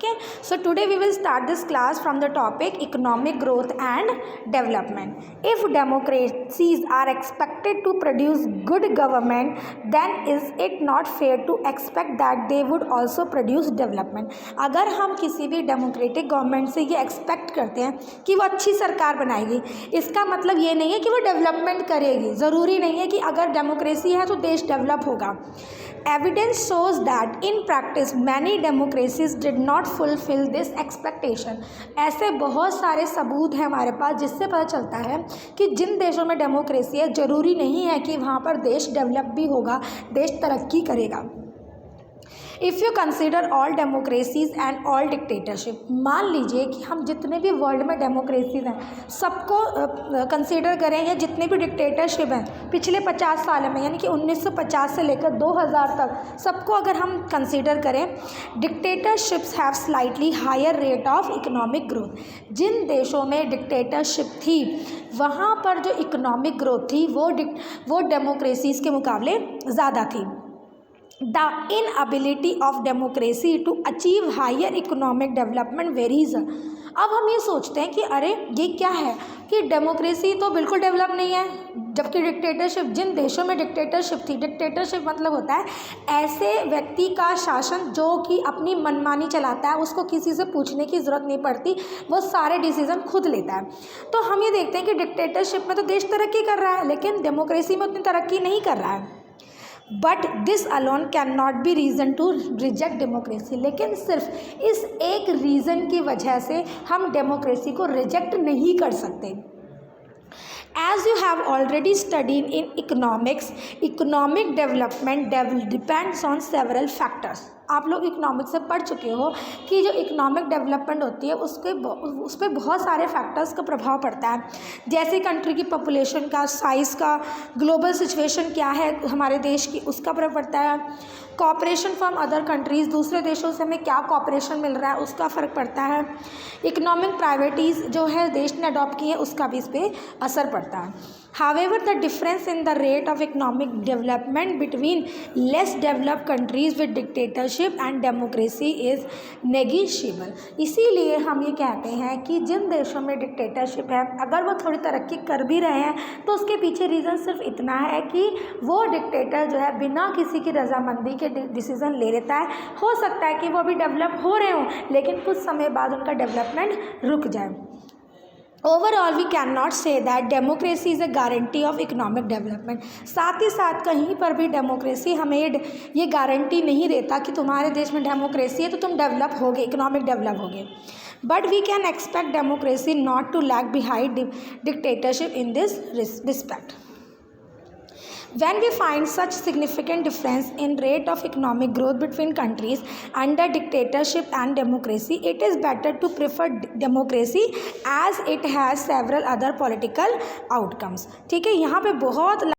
ठीक है। So today we will start this class from the topic economic growth and development. If democracies are expected to produce good government then is it not fair to expect that they would also produce development. अगर हम किसी भी democratic government से ये expect करते हैं कि वो अच्छी सरकार बनाएगी, इसका मतलब ये नहीं है कि वो डेवलपमेंट करेगी। ज़रूरी नहीं है कि अगर डेमोक्रेसी है तो देश डेवलप होगा। Evidence shows that in practice many democracies did not fulfill this expectation। ऐसे बहुत सारे सबूत हैं हमारे पास जिससे पता चलता है कि जिन देशों में डेमोक्रेसी है ज़रूरी नहीं है कि वहाँ पर देश डेवलप भी होगा, देश तरक्की करेगा। If you consider all democracies and all dictatorship, मान लीजिए कि हम जितने भी वर्ल्ड में डेमोक्रेसीज हैं सबको कंसिडर करें, या जितने भी डिक्टेटरशिप हैं पिछले 50 साल में, यानी कि 1950 से लेकर 2000 तक सबको अगर हम कंसिडर करें, dictatorships have slightly higher rate of economic growth. जिन देशों में डिक्टेटरशिप थी वहाँ पर जो इकोनॉमिक ग्रोथ थी वो डेमोक्रेसीज के मुकाबले ज़्यादा थी। The inability of democracy to achieve higher economic development varies। अब हम ये सोचते हैं कि अरे ये क्या है कि डेमोक्रेसी तो बिल्कुल डेवलप नहीं है, जबकि डिक्टेटरशिप, जिन देशों में डिक्टेटरशिप थी, डिक्टेटरशिप मतलब होता है ऐसे व्यक्ति का शासन जो कि अपनी मनमानी चलाता है, उसको किसी से पूछने की ज़रूरत नहीं पड़ती, वो सारे डिसीज़न खुद लेता है। तो हम ये देखते हैं कि डिक्टेटरशिप में तो देश तरक्की कर रहा है लेकिन डेमोक्रेसी में उतनी तरक्की नहीं कर रहा है। But this alone can not be reason to reject democracy. लेकिन सिर्फ इस एक रीज़न की वजह से हम डेमोक्रेसी को रिजेक्ट नहीं कर सकते। As you have already studied in economics, economic development depends on several factors। आप लोग इकोनॉमिक्स से पढ़ चुके हो कि जो इकोनॉमिक डेवलपमेंट होती है उस पर बहुत सारे फैक्टर्स का प्रभाव पड़ता है, जैसे कंट्री की पॉपुलेशन का, साइज़ का, ग्लोबल सिचुएशन क्या है हमारे देश की, उसका प्रभाव पड़ता है, कॉपरेशन फ्रॉम अदर कंट्रीज़, दूसरे देशों से हमें क्या कॉपरेशन मिल रहा है उसका फ़र्क पड़ता है, इकोनॉमिक प्रायोरिटीज़ जो है देश ने अडॉप्ट की है उसका भी इस पर असर पड़ता है। However, the difference in the rate of economic development between less developed countries with dictatorship and democracy is negligible। इसीलिए हम ये कहते हैं कि जिन देशों में डिक्टेटरशिप है अगर वो थोड़ी तरक्की कर भी रहे हैं तो उसके पीछे रीज़न सिर्फ इतना है कि वो डिक्टेटर जो है बिना किसी की रजामंदी के डिसीज़न ले लेता है। हो सकता है कि वो अभी डेवलप हो रहे हों लेकिन कुछ समय बाद उनका डेवलपमेंट रुक जाए। Overall we can not say that democracy is a guarantee of economic development. साथ ही साथ कहीं पर भी डेमोक्रेसी हमें ये गारंटी नहीं देता कि तुम्हारे देश में डेमोक्रेसी है तो तुम डेवलप होगे, इकोनॉमिक डेवलप होगे। But we can expect democracy not to lag behind dictatorship in this respect. When we find such significant difference in rate of economic growth between countries under dictatorship and democracy, it is better to prefer democracy as it has several other political outcomes। ठीक है, यहाँ पे बहुत